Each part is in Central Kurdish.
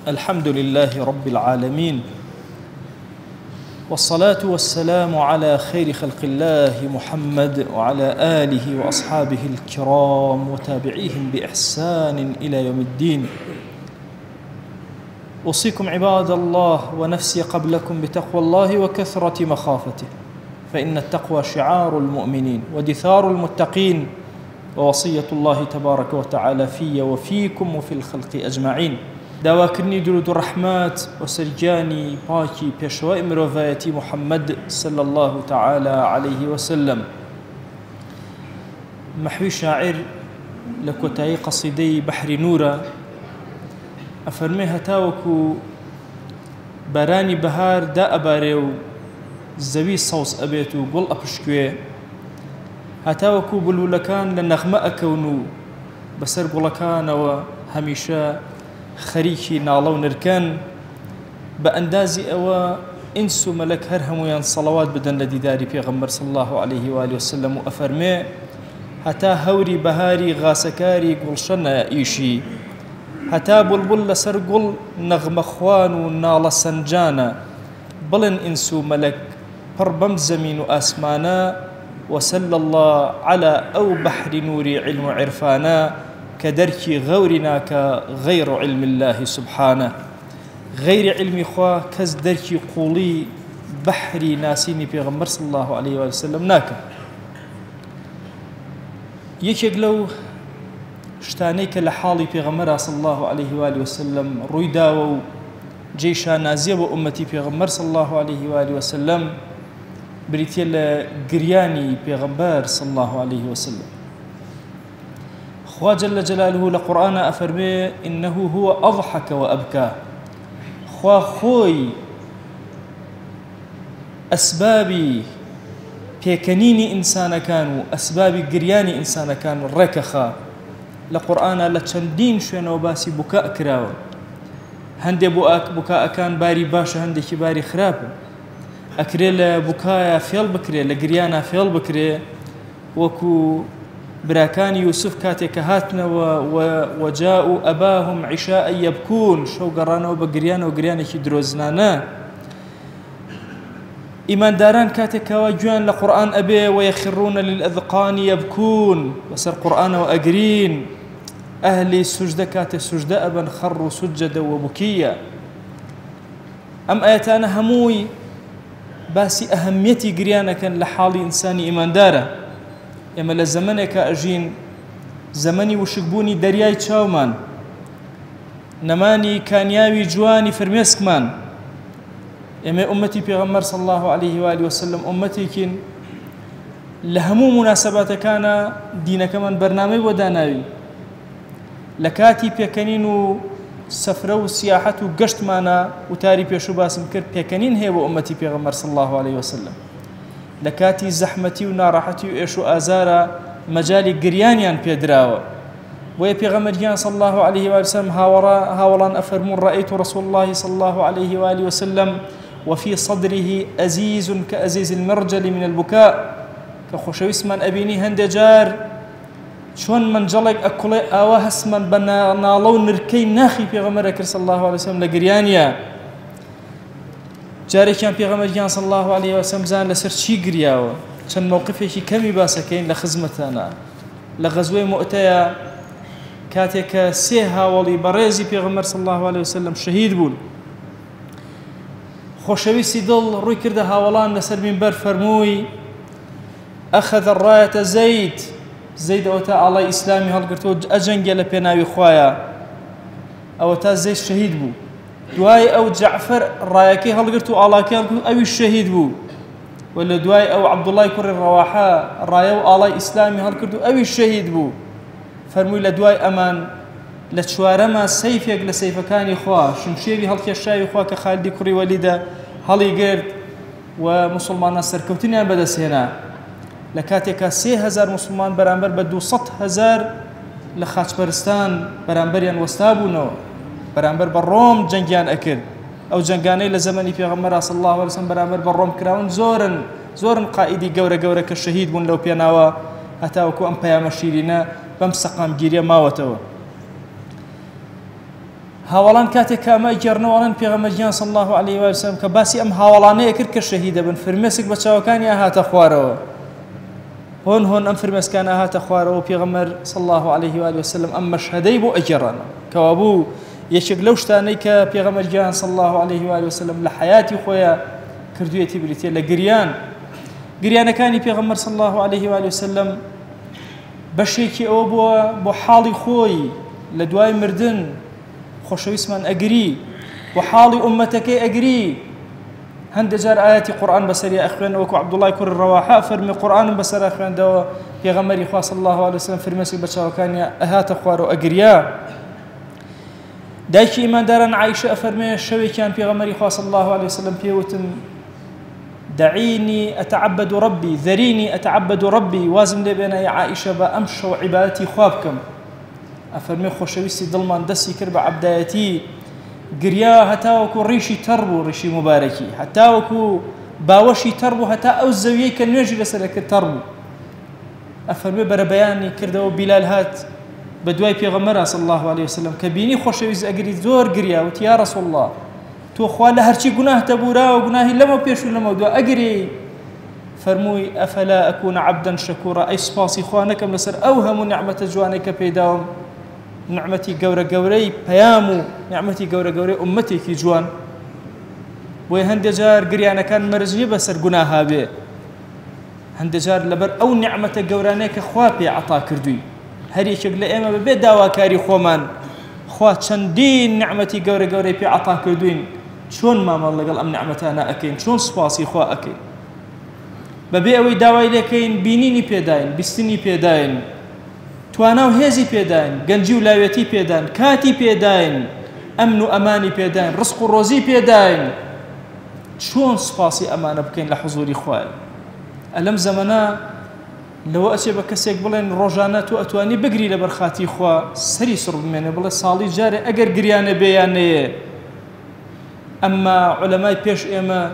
الحمد لله رب العالمين، والصلاة والسلام على خير خلق الله محمد وعلى آله وأصحابه الكرام وتابعيهم بإحسان إلى يوم الدين. أوصيكم عباد الله ونفسي قبلكم بتقوى الله وكثرة مخافته، فإن التقوى شعار المؤمنين ودثار المتقين، ووصية الله تبارك وتعالى في وفيكم وفي الخلق أجمعين. داواكرني درود الرحمات وسرجاني باكي بيشواء مروفايتي محمد صلى الله تعالى عليه وسلم. محوي شاعر لكوتاي قصيدي بحر نورا أفرمي هتاوكو باراني بهار دا أباريو زوي صوص أبيتو قل أبشكوي هتاوكو بلولكان لنغماء كونو بسر قلكان وهميشا خريكي ناڵەو نركان بأندازي أوا إنسو ملك هرهمويان صلوات بدن لديداري بيغمبر صلى الله عليه وآله وسلم وأفرمي هتا هوري بهاري غاسكاري قلشنا إيشي هتا بلبل لسر قل نغم خوان ونال سنجانا بلن إنسو ملك بربم زمين آسمانا وسل الله على أو بحر نوري علم عرفانا كدركي غورناك غير علم الله سبحانه. غير علم خوا كز دركي قولي بحري ناسيني بيغمبر صلى الله عليه وسلم ناكا يكيق لو شتانيك لحالي بيغمبر صلى الله عليه وآله وسلم رويداو جيشا نازيب أمتي بيغمبر صلى الله عليه وآله وسلم بريتيل قرياني بيغمبر صلى الله عليه وسلم. خوا جل جلاله لقرآن أفرمي إنه هو أضحك وأبكى. خوا خوي أسبابي بيكنيني إنسان كانوا أسبابي قرياني إنسان كانوا ركخا لقرآن لتشندين شوين وباسي بكاء كراو هندي بكاء كان باري باشا هندي كباري خراب أكريل بكايا فيل بكري لقريانا فيل بكري وكو براكان يوسف كاتك هاتنا وجاءوا أباهم عشاء يبكون شو قرانا وبقريانا وقريانا كدروزنانا إيمان داران كاتك وجوان لقرآن أبي ويخرون للأذقان يبكون وسر قرآن وأقرين أهلي سجدة كاتك سجدة أبا خروا سجدا وبكيا. أم آياتنا هموي باسي أهميتي قريانا كان لحالي إنساني إيمان داره ئێمە لە زەمانێکە ئەژین زەمەنی وشکبوونی دەریای چاومان نەمانی کانیاوی جوانی فرمێسکمان ئێمە ئومەتی پێغەمبەر صلی الله عليه وآله وسلم ئومەتێکین لە هەموو مناسەباتەکانە دینەکەمان بەرنامەی بۆ داناوی لە کاتی پێکەنین و سەفرە و سیاحەت و گەشتمانە وتاری پێشوو باسم کرد پێکەنین هەیە بۆ ئومەتی پێغەمبەر صلی الله عليه وسلم لكاتي زحمتي وناراحتي وإيش وآزارا مجالي قريانيان بيدراوة ويبيغمريان صلى الله عليه وآله وسلم هاولان أفرمون رأيت رسول الله صلى الله عليه وآله وسلم وفي صدره أزيز كأزيز المرجل من البكاء كخوشو اسمان أبيني هندجار شون من جلق أكل آواه اسمان بنا نالو نركي ناخي بيغمرك صلى الله عليه وسلم لقريانيا جاري كان بيغمريان صلى الله عليه وسلم زان لسر شي قرياوه كان موقفي كمي باسكين لخزمتنا لغزوه مؤتيا كاتك سيها ولي بريزي بيغمر صلى الله عليه وسلم شهيد بول خوشويسي دل روي كرده هاولان لسر منبر فرموي أخذ الراية زيد أوتا على إسلامي هالقرتو أجنجل بيناوي خوايا أوتا زيد شهيد بول دواي أو جعفر رايكي هالقرتو آلاكي هالقرتو أو الشهيد بو ولا دواي أو عبد الله كر الرواحة رايو آلاي إسلامي هالقرتو أو الشهيد بو فرموي لدواي أمان لتشوارما سيفيك لسيف كان إخوة شمشيري هالكي الشاي إخوة كخالدي كري وليدة هالي قرد ومسلمان سركوتين بدا سينا لكاتيكا 3000 مسلمان برامبر بدو 100,000 لخاتش برستان برامبريان وستابونو برامبر بالروم جنگیان أكل أو جنگاني لزمني في غمرة صلى الله عليه وسلم برامبر بالروم كراون زورن قائدي جورة كالشهيد بون لو بيناوا هتاوكو أم بيام شيرينا بمسقام جيريا ماوتوا هاوڵان کاتێک کامە گەڕنەوەڵان پێغەمبەر صلی الله عليه وسلم کە باسی ئەم هاوڵانەیە کرد کە شەهیدە بن فرمێسک بە چاوەکانی هاتە خوارەوە هۆن هۆن ئەم فرمێسکانە هاتە خوارەوە پێغەمبەر صلی الله عليه وسلم ئەم مەشهەدەی بۆ ئەگەڕانەوە کەوا بوو یەکێک لەو شتانەی کە پێغەمبەر صلی الله عليه وسلم لە حیاتی خۆیان کردوویەتی بریتێ لە گریانەکانی پێغەمبەر صلی الله عليه وسلم بەشێکی ئەوە بووە بۆ حاڵی خۆی لە دوای مردن خۆشەویستمان ئەگری بۆ حاڵی ئومەتەکەی ئەگری هەندێک جار ئاەتی قورئان بەسەری ئەخوێن وەکو عەبدوڵای کوڕی ڕەواحە فەرمی قورئانم بەسەر ئەخوێندەوە پێغەمبەری خوا صلی الله عليه وسلم فرمێسک بە چاوەکانی ئەهاتە خوارەوە ئەگریا دایکی ئیمانداران عایشە ئەفەرمێ شەوێکیان پێغەمبەری خوا صلی الله عليه وسلم پێوتم دعيني أتعبد ربي ذريني أتعبد ربي وازم لي بين يا عائشة بأمشوا عبادتي خوابكم أفرمي خوشويستي ضلمان دسي كرب عبدايتي قريا هتاوكو ريشي تربو ريشي مباركي هتاوكو باوشي تربو هتا أو الزوية كان يجي لسلك تربو أفرمي بربياني كردو بلال هات بدواي بيغمرة صلى الله عليه وسلم كبيني خوشويز أقري زور قريا وتي يا رسول الله تو خوال هرچی گناه تبورا و گناهی لما پیشو لما دو اگری فرموی افلا اكون عبدا شكورا اي سپاسی خوانکم لسر اوهم نعمت جوانه که پیداوم نعمتي گوره گوره پیامو نعمتي گوره گوره امتی کی جوان و هند جار گریانه کان مرزیه بسر گناها به هند جار لبر او نعمت گورانه که خوا پی عطا کردوی هر یک لئیمه به داواکاری خومان خوا چندین نعمتي گوره گوره پی عطا کردوین شون ما لەگەڵ ئەم نعمەتانە ئەکەین چۆن سوپاسی خوا ئەکەین بەبێ ئەوەی داوای لێکەین بینینی پێداین بیستنی پێداین توانا و هێزی پێداین گەنجی و لاوێتی پێداین کاتی پێداین ئەمن و ئەمانی پێداین ڕزق و ڕۆزی پێداین چۆن سوپاسی ئەمانە بکەین لە حوزوری خوایە ئەلەم زەمەنە لەوە ئەچێ بە کەسێک بڵێن ڕۆژانە تو ئەتوانی بگری لە بەرخاتی خوا سەری سڕ بمێنێ بڵێ ساڵی جارێ ئەگەر گریانە بێیان نەیە أما علماء بيش إما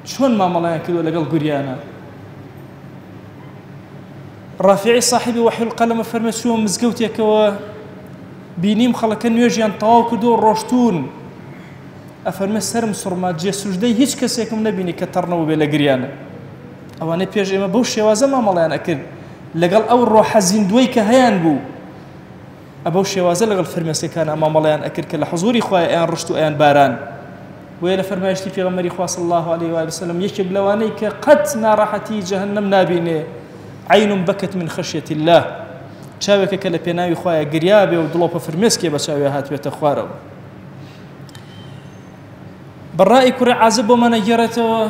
شون ما ملايان كذو لقل قريانا رافعي صاحبي وحي القلم فرمت شو مزقوتي كوا بينيم خلق نيوجيان طاو كدو روشتون أفرمت سرم صرمات جي سجدي هيش كسيكم نبيني كترنو بلا قريانا أواني بيش إما بوش شوازا ما ملايان أكل لقل أو الروح زندوي كهيان بو أبوش شوازا لقل فرمت كان أما ملايان أكل كلا حضوري خوايا أيان رشتو أيان باران ويلا فرمايشتي في غمري خوا صلى الله عليه وآله وسلم يشب لوانيك قد ناراحتي جهنم نابيني عين بكت من خشية الله شاوك كلا بيناوي خوايا قريابي ودلوبة فرمسكي بشاوي هات بيت خوارو بالرأي كرة عازب ومن جرته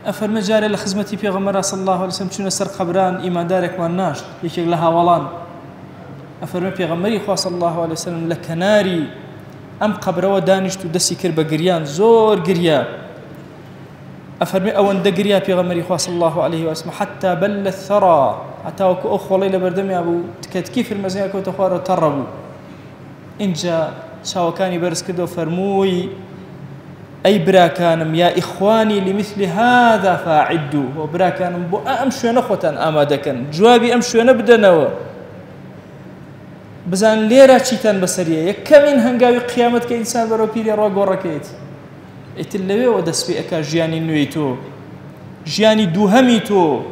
أفرمي جاري لخزمتي في غمرة صلى الله عليه وسلم شنو سر خبران إيمان دارك ما الناش يشب لها ولان أفرمي في غمري خوا صلى الله عليه وسلم لكناري أم قبروا دانشتو دسي كربا قريان زور قريا أفرمي أوان دا قريا في غمري خوا صلى الله عليه وسلم حتى بل الثرى حتى وكو أخو ليلة بردمي أبو كيف المزيان كو تخوارو تربو إن جا شاوكاني برس كدو فرموي أي براكانم يا إخواني لمثل هذا فاعدوا وبراكانم بو أمشو نخوتان آمادكن جوابي أمشو نبدنوا بزان ليرة چیتان بسریه یکمین هنگاوی قیامت که انسان برو پیری را گورکیت اتلوی و دست بی اکا جیانی نوی تو جیانی دوهمی تو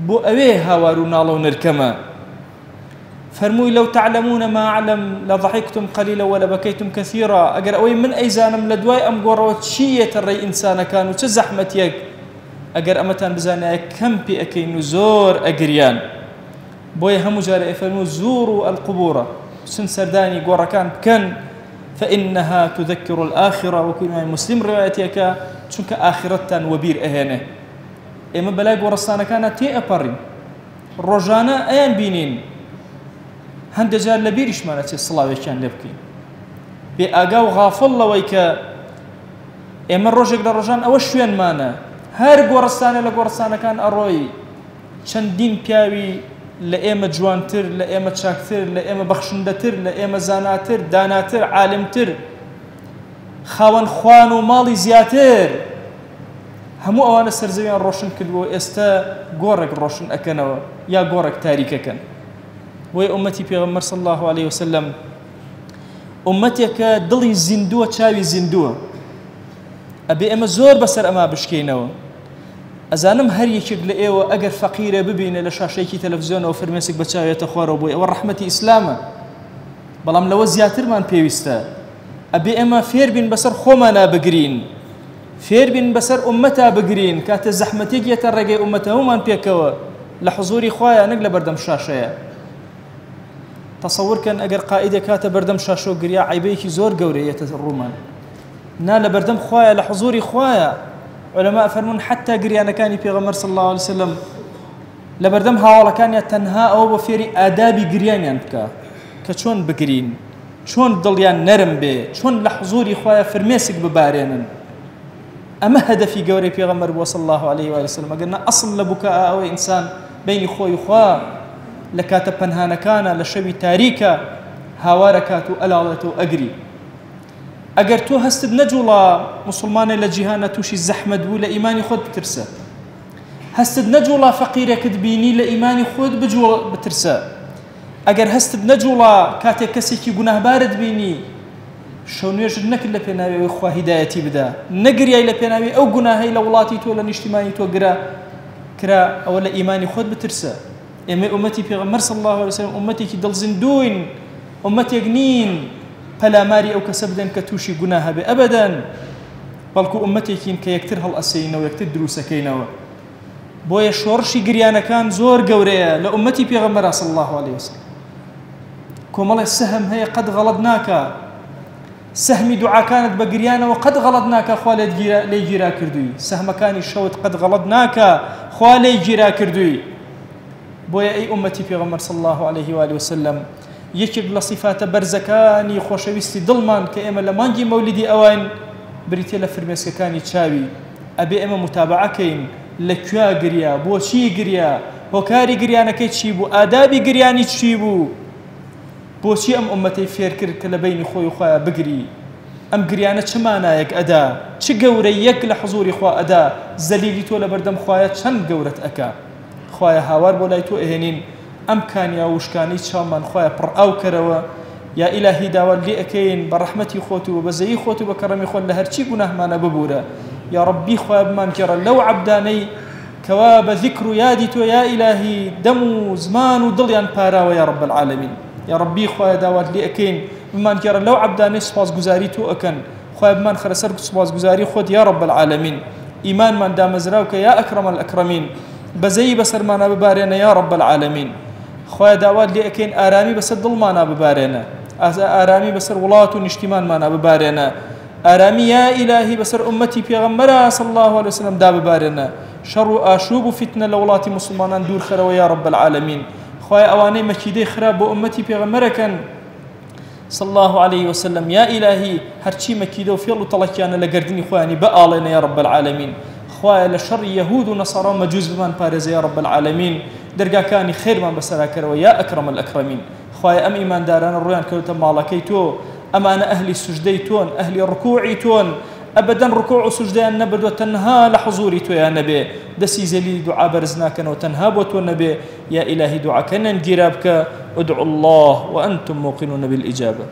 بو اوی هاوارو نالو نرکما فرموی لو تعلمون ما أعلم لضحكتم قليلا ولا بكيتم كثيرا أجر أوي من أيزانم لدواي أم قروت شية الري إنسان كانوا تزحمت يك أجر أمتان بزاني كم بي أكين زور أجريان بوي هم جاري فرمو زوروا القبور سن سرداني قركان بكن فإنها تذكر الآخرة وكل مسلم روايتك شنك آخرتان وبير أهانه إما بلاي قرصانا كانت تي أبرين رجانا أيان بينين هند جار لبيرش مالتي الصلاة ويشان لبكين بأقاو غافل الله ويكا إما الرجل للرجان أوش وين مانا هر قرصانا لقرصانا كان أروي شندين بياوي لأيما جوانتر لأيما شاكتر لأيما بخشندتر لأيما زاناتر داناتر عالمتر خاوان خوان ومالي زياتر همو أوانا سرزويان روشن كدو استا قورك روشن أكنوا يا قورك تاريك أكن وي أمتي بيغمر صلى الله عليه وسلم ئومەتێکە دڵی زیندووە چاوی زیندووە ئەبێ ئێمە زۆر بەسەر ئەما بشکێنەوە. ئەزانم هەر یەکێک لە ئێوە ئەگەر فەقیرە ببینە لە شاشەیەکی تەلەڤیزیۆنەوە فرمێسێک بەچاوێتە خوارەوە بۆی ئەوە ڕەحمەتی ئیسلامە، بەڵام لەوە زیاترمان پێویستە. ئەبێ ئێمە فێر بین بەسەر خۆمانە بگرین، فێر بین بەسەر ئومەتا بگرین، کاتە زەحمەتێک یەتە ڕێگەی ئومەتە هەمومان پێکەوە لە حوزوری خوایە نەک لە بەردەم شاشەیە. تەسەوورکەن ئەگەر قائیدێک کاتە بەردەم شاشە و گریا عیبەیەکی زۆر گەورەیەتە ڕوومان، نا لە بەردەم خوایە لە حوزوری خوایە. علەما فەرمون حتا گریانەکانی پێغەمبەر صلی الله عليه وسلم لە بەردەم هاوڵەکانیان تەنها ئەوە بۆ فێری ئادابی گریانیان بکە کە چۆن بگرین، چۆن دڵیان نەرم بێ، چۆن لە حوزوری خوایە فرمێسک ببارێنن. ئەمە هەدەفی گەورەی پێغەمبەر بووە صلی الله عليه وسلم. ئەگەرنا ئەسڵ لە بووکە ئەوەی ئینسان بینی خۆی خوا لە کاتە پەنهانەکانە لە شەوی تاریکە هاوارە کات و ئەلاڵێت و ئەگری. ئەگەر تۆ هەستت نەجوڵا مسلمانە لە جیهانە تووشی زەحمەت بوو لە ئیمانی خۆت بترسە، هەستت نەجوڵا فەقیرێکت بینی لە ئیمانی خۆت بترسە، ئەگەر هەستت نەجوڵا کاتێک کەسێکی گوناهبارت بینی شەو نوێژت نەکرد لە پێناوی خوا هیدایەتی بدا، نەگریای لە پێناوی ئەو گوناهەی لە وڵاتی تۆ لە نیشتیمانی تۆ کرا، ئەوە لە ئیمانی خۆت بترسە. ئێمە ئومەتی پێغەمبەر صلی الله عليه وسلم ئومەتێکی دڵزیندوین، ئومەتێک نین پەلاماری ئەو کەسە بدەن کە تووشی گوناه هەبێ ئەبەدەن، بەڵکو ئومەتێکین کە یەکتر هەڵئەسەینەوە یەکتر دروسەکەینەوە. بۆیە شۆڕشی گریانەکان زۆر گەورەیە لە ئومەتی پێغەمبەر صلی الله عليه وسلم. کۆمەڵێ سەهم هەیە قەت غەڵەت ناکە، سەهمی دوعاکانت بە گریانەوە قەت غەڵەت ناکە خوا لێی گیرا کردووی، سەهمەکانی شەوت قەت غەڵەت ناکە خوا لێی گیرا کردووی. بۆیە ئەی ئومەتی پێغەمبەر صلی الله عليه وآله وسلم یەکێک لە صیفاتە بەرزەکانی خۆشەویستی دڵمان کە ئێمە لە مانگی مەولیدی ئەوان بریتێ لە فرمێسکەکانی چاوی. ئەبێ ئێمە متابعەکەین لەکوێ گریا، بۆچی گریا، هۆکاری گریانەکەی چی بوو، ئادابی گریانی چی بوو، بۆچی ئەم ئومەتەی فێر کرد کە لە بینی خۆی و خۆیان بگری. ئەم گریانە چ مانایەک ئەدا، چ گەورەی یەک لە حوزوری خوا ئەدا، زەلیلی تۆ لە بەردەم خوایە چەند گەورەت ئەکا. خوایە هاوار بۆ لای تۆ ئەهێنین ئەم کانیا وشکانی چاومان خوایە پڕ ئاو کەرەوە. یا ئیلاهی داوات لێ ئەکەین بە ڕەحمەتی خۆت و بە بەزەیی خۆت و بە کەڕەمی خۆت لە هەرچی گوناهمانە ببوورە. یا ڕەبی خوایە بمان کێڕە لەو عەبدانەی کەوا بە ذیکر و یادی تۆ یا ئیلاهی دەم و زمان و دڵیان پاراوە یا رب العالمین. یا ربی خوای داوات لێ ئەکەین بمان کێڕە لەو عەبدانەی سوپاسگوزاری تۆ ئەکەن، خوای بمان خەرە سەر سوپاسگوزاری خۆت یا رب العالمین. ئیمانمان دامەزراوکە یا ئەکرەم الئەکرەمین، بەزەیی بەسەرمانە ببارێنە یا رب العالمین. خوای داوات لێ ئەکەین ئارامی بەسەر دڵمانە ببارێنە، ئارامی بەسەر وڵات و نیشتیمانمانە ببارێنە، ئارامی یا ئیلاهی بەسەر ئومەتی پێغەمبەرە صلی الله عليه وسلم دا ببارێنە، شەڕ و ئاشوب و فیتنە لە وڵاتی موسڵمانان دوور خەرەوە یا رب العالمین. خوای ئەوانەی مەکیدەی خراپ بۆ ئومەتی پێغەمبەرەکەن صلی الله عليه وسلم یا ئیلاهی هەرچی مەکیدە و فێڵ و تەڵەکیانە لە گەردنی خۆیانی بەئاڵێنە یا رب العالمین. خوایە لە شەڕی یەهود و نەسارا و مەجووس بمان پارێزە یا رب العالمین، دەرگاکانی خێرمان بەسەراکەرەوە یا ئەکرەم الئەکرەمین. خوایە ئەم ئیماندارانە ڕویان کەوتە ماڵەکەی تۆ، ئەمانە ئەهلی سوجدەی تۆن، ئەهلی ڕکوعی تۆن، ئەبەدەن ڕکوع و سوجدەیان نەبردووە تەنها لە حوزوری تۆیان نەبێ، دەستی زەلیلی دوعا بەرز ناکەنەوە تەنها بۆ تۆ نەبێ. یا ئیلاهی دوعاکەنیان گیرا بکە، ادعوا الله وأنتم موقنون بالإجابة.